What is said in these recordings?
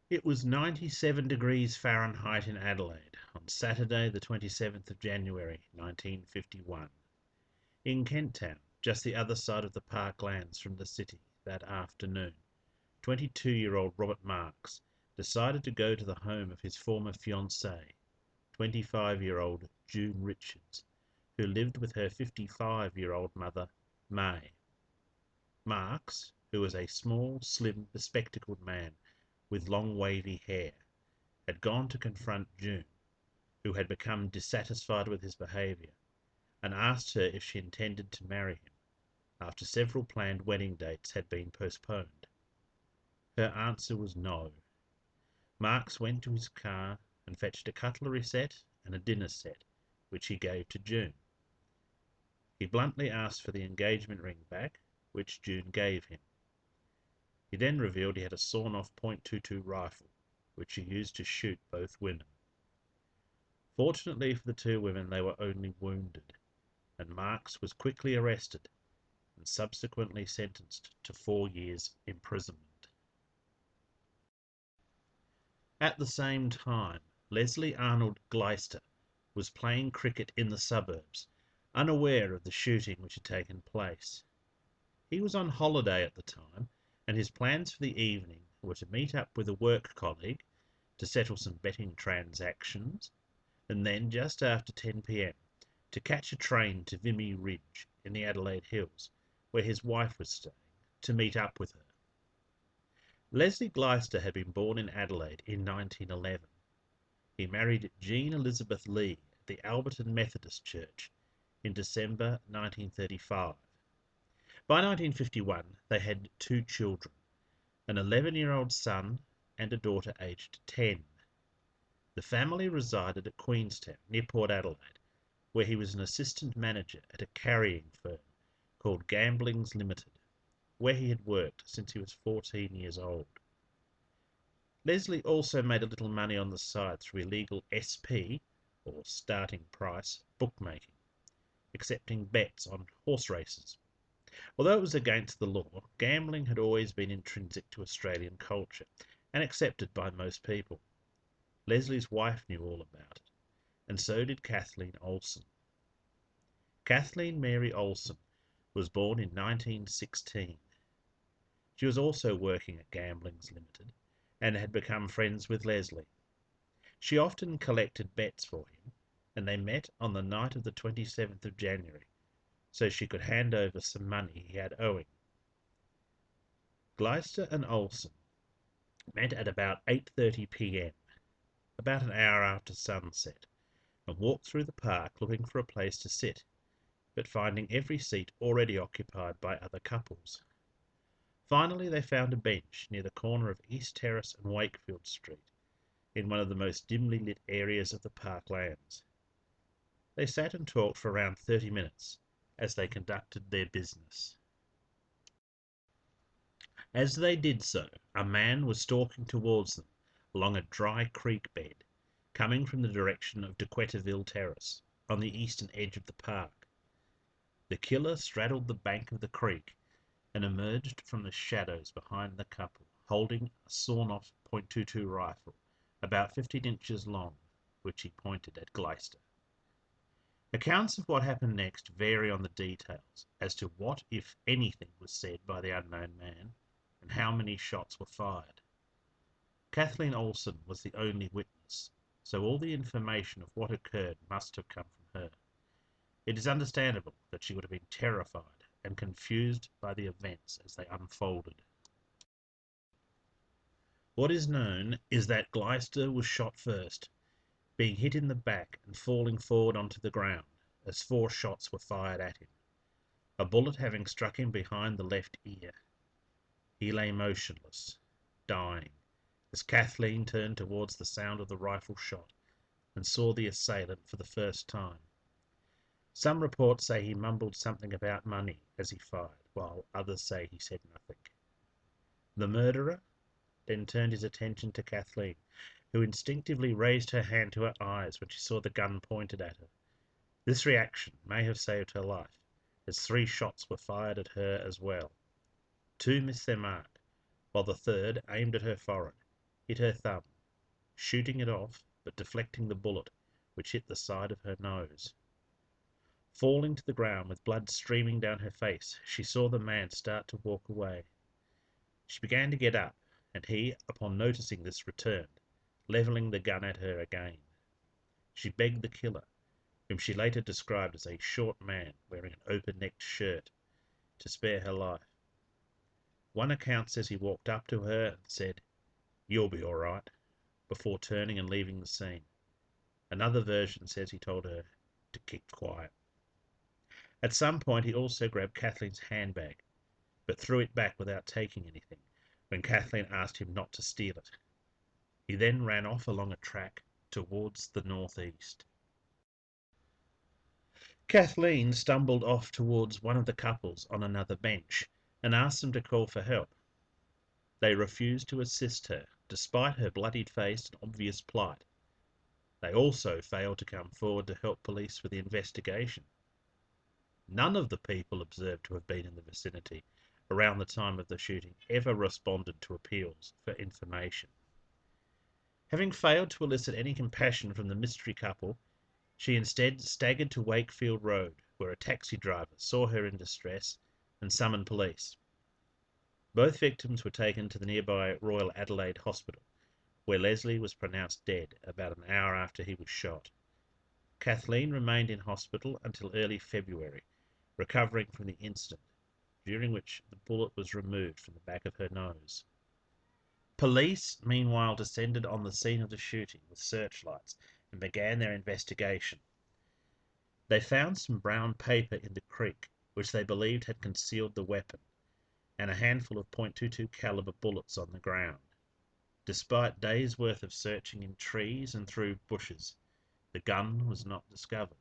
It was 97 degrees Fahrenheit in Adelaide on Saturday, the 27th of January, 1951. In Kent Town, just the other side of the Parklands from the city, that afternoon, 22-year-old Robert Marks decided to go to the home of his former fiancée, 25-year-old June Richards, who lived with her 55-year-old mother, May. Marks, who was a small, slim, bespectacled man with long wavy hair, had gone to confront June, who had become dissatisfied with his behaviour, and asked her if she intended to marry him, after several planned wedding dates had been postponed. Her answer was no. Marks went to his car and fetched a cutlery set and a dinner set, which he gave to June. He bluntly asked for the engagement ring back, which June gave him. He then revealed he had a sawn-off .22 rifle, which he used to shoot both women. Fortunately for the two women, they were only wounded, and Marks was quickly arrested and subsequently sentenced to 4 years' imprisonment. At the same time, Leslie Arnold Glaister was playing cricket in the suburbs, unaware of the shooting which had taken place. He was on holiday at the time, and his plans for the evening were to meet up with a work colleague to settle some betting transactions, and then, just after 10 p.m, to catch a train to Vimy Ridge in the Adelaide Hills, where his wife was staying, to meet up with her. Leslie Glaister had been born in Adelaide in 1911. He married Jean Elizabeth Lee at the Alberton Methodist Church in December 1935. By 1951 they had 2 children, an 11-year-old son and a daughter aged 10. The family resided at Queenstown, near Port Adelaide, where he was an assistant manager at a carrying firm called Gamblings Limited, where he had worked since he was 14 years old. Leslie also made a little money on the side through illegal SP, or starting price, bookmaking, accepting bets on horse races. Although it was against the law, gambling had always been intrinsic to Australian culture and accepted by most people. Leslie's wife knew all about it, and so did Kathleen Olesen. Kathleen Mary Olesen was born in 1916. She was also working at Gamblings Limited and had become friends with Leslie. She often collected bets for him, and they met on the night of the 27th of January, so she could hand over some money he had owing. Glaister and Olsen met at about 8:30 p.m, about an hour after sunset, and walked through the park looking for a place to sit, but finding every seat already occupied by other couples. Finally they found a bench near the corner of East Terrace and Wakefield Street, in one of the most dimly lit areas of the Parklands. They sat and talked for around 30 minutes as they conducted their business. As they did so, a man was stalking towards them along a dry creek bed, coming from the direction of De Quetterville Terrace, on the eastern edge of the park. The killer straddled the bank of the creek and emerged from the shadows behind the couple, holding a sawn-off .22 rifle, about 15 inches long, which he pointed at Glaister. Accounts of what happened next vary on the details as to what, if anything, was said by the unknown man, and how many shots were fired. Kathleen Olsen was the only witness, so all the information of what occurred must have come from her. It is understandable that she would have been terrified and confused by the events as they unfolded. What is known is that Glaister was shot first, being hit in the back and falling forward onto the ground, as 4 shots were fired at him, a bullet having struck him behind the left ear. He lay motionless, dying, as Kathleen turned towards the sound of the rifle shot and saw the assailant for the first time. Some reports say he mumbled something about money as he fired, while others say he said nothing. The murderer then turned his attention to Kathleen, who instinctively raised her hand to her eyes when she saw the gun pointed at her. This reaction may have saved her life, as 3 shots were fired at her as well. 2 missed their mark, while the third aimed at her forehead, hit her thumb, shooting it off, but deflecting the bullet, which hit the side of her nose. Falling to the ground with blood streaming down her face, she saw the man start to walk away. She began to get up, and he, upon noticing this, returned, levelling the gun at her again. She begged the killer, whom she later described as a short man wearing an open-necked shirt, to spare her life. One account says he walked up to her and said, "You'll be all right," before turning and leaving the scene. Another version says he told her to keep quiet. At some point he also grabbed Kathleen's handbag, but threw it back without taking anything, when Kathleen asked him not to steal it. He then ran off along a track towards the northeast. Kathleen stumbled off towards one of the couples on another bench and asked them to call for help. They refused to assist her, despite her bloodied face and obvious plight. They also failed to come forward to help police with the investigation. None of the people observed to have been in the vicinity around the time of the shooting ever responded to appeals for information. Having failed to elicit any compassion from the mystery couple, she instead staggered to Wakefield Road, where a taxi driver saw her in distress and summoned police. Both victims were taken to the nearby Royal Adelaide Hospital, where Leslie was pronounced dead about an hour after he was shot. Kathleen remained in hospital until early February, recovering from the incident, during which the bullet was removed from the back of her nose. Police, meanwhile, descended on the scene of the shooting with searchlights and began their investigation. They found some brown paper in the creek, which they believed had concealed the weapon, and a handful of .22 caliber bullets on the ground. Despite days' worth of searching in trees and through bushes, the gun was not discovered.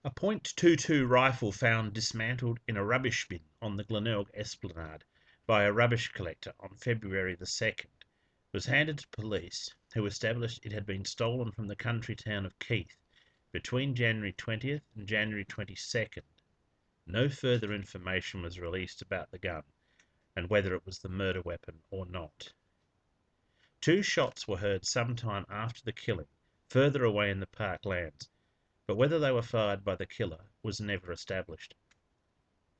A .22 rifle found dismantled in a rubbish bin on the Glenelg Esplanade by a rubbish collector on February the 2nd was handed to police, who established it had been stolen from the country town of Keith between January 20th and January 22nd. No further information was released about the gun and whether it was the murder weapon or not. 2 shots were heard sometime after the killing, further away in the Parklands, but whether they were fired by the killer was never established.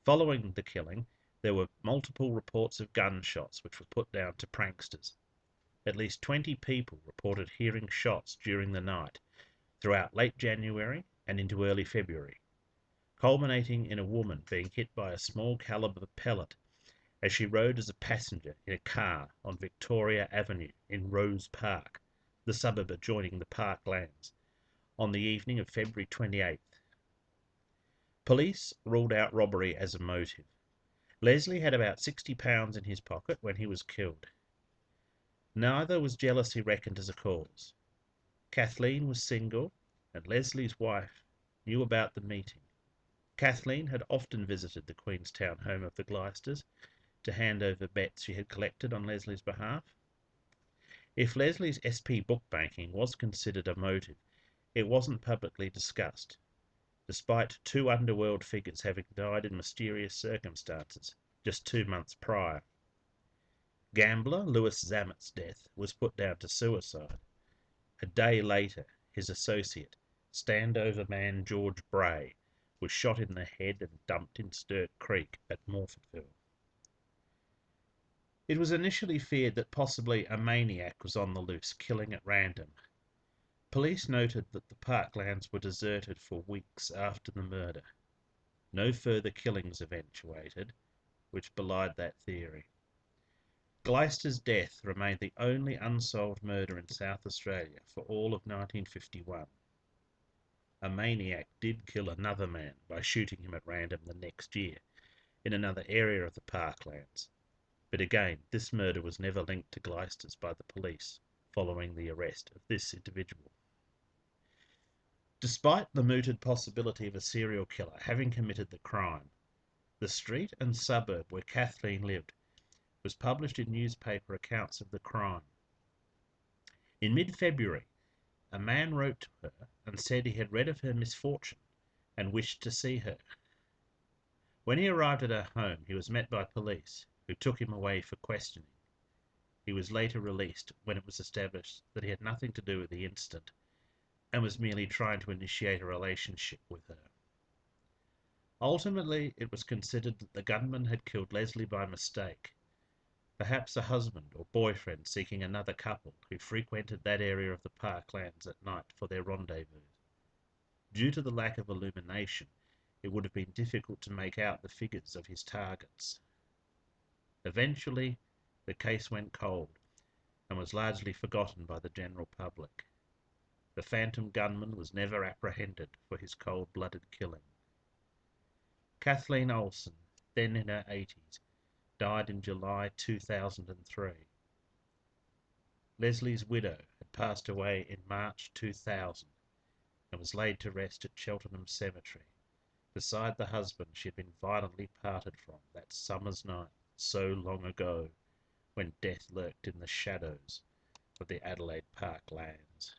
Following the killing, there were multiple reports of gunshots which were put down to pranksters. At least 20 people reported hearing shots during the night, throughout late January and into early February, culminating in a woman being hit by a small caliber pellet as she rode as a passenger in a car on Victoria Avenue in Rose Park, the suburb adjoining the Parklands, on the evening of February 28th. Police ruled out robbery as a motive. Leslie had about £60 in his pocket when he was killed. Neither was jealousy reckoned as a cause. Kathleen was single, and Leslie's wife knew about the meeting. Kathleen had often visited the Queenstown home of the Gleisters to hand over bets she had collected on Leslie's behalf. If Leslie's SP bookbanking was considered a motive, it wasn't publicly discussed, despite 2 underworld figures having died in mysterious circumstances just 2 months prior. Gambler Lewis Zamet's death was put down to suicide. A day later, his associate, standover man George Bray, was shot in the head and dumped in Sturt Creek at Morfordville. It was initially feared that possibly a maniac was on the loose, killing at random. Police noted that the Parklands were deserted for weeks after the murder. No further killings eventuated, which belied that theory. Glaister's death remained the only unsolved murder in South Australia for all of 1951. A maniac did kill another man by shooting him at random the next year in another area of the Parklands, but again this murder was never linked to Gleister's by the police following the arrest of this individual. Despite the mooted possibility of a serial killer having committed the crime, the street and suburb where Kathleen lived was published in newspaper accounts of the crime. In mid-February, a man wrote to her and said he had read of her misfortune and wished to see her. When he arrived at her home, he was met by police, who took him away for questioning. He was later released when it was established that he had nothing to do with the incident and was merely trying to initiate a relationship with her. Ultimately, it was considered that the gunman had killed Leslie by mistake, perhaps a husband or boyfriend seeking another couple who frequented that area of the Parklands at night for their rendezvous. Due to the lack of illumination, it would have been difficult to make out the figures of his targets. Eventually, the case went cold and was largely forgotten by the general public. The phantom gunman was never apprehended for his cold-blooded killing. Kathleen Olesen, then in her 80s, died in July 2003. Leslie's widow had passed away in March 2000 and was laid to rest at Cheltenham Cemetery, beside the husband she had been violently parted from that summer's night so long ago, when death lurked in the shadows of the Adelaide Parklands.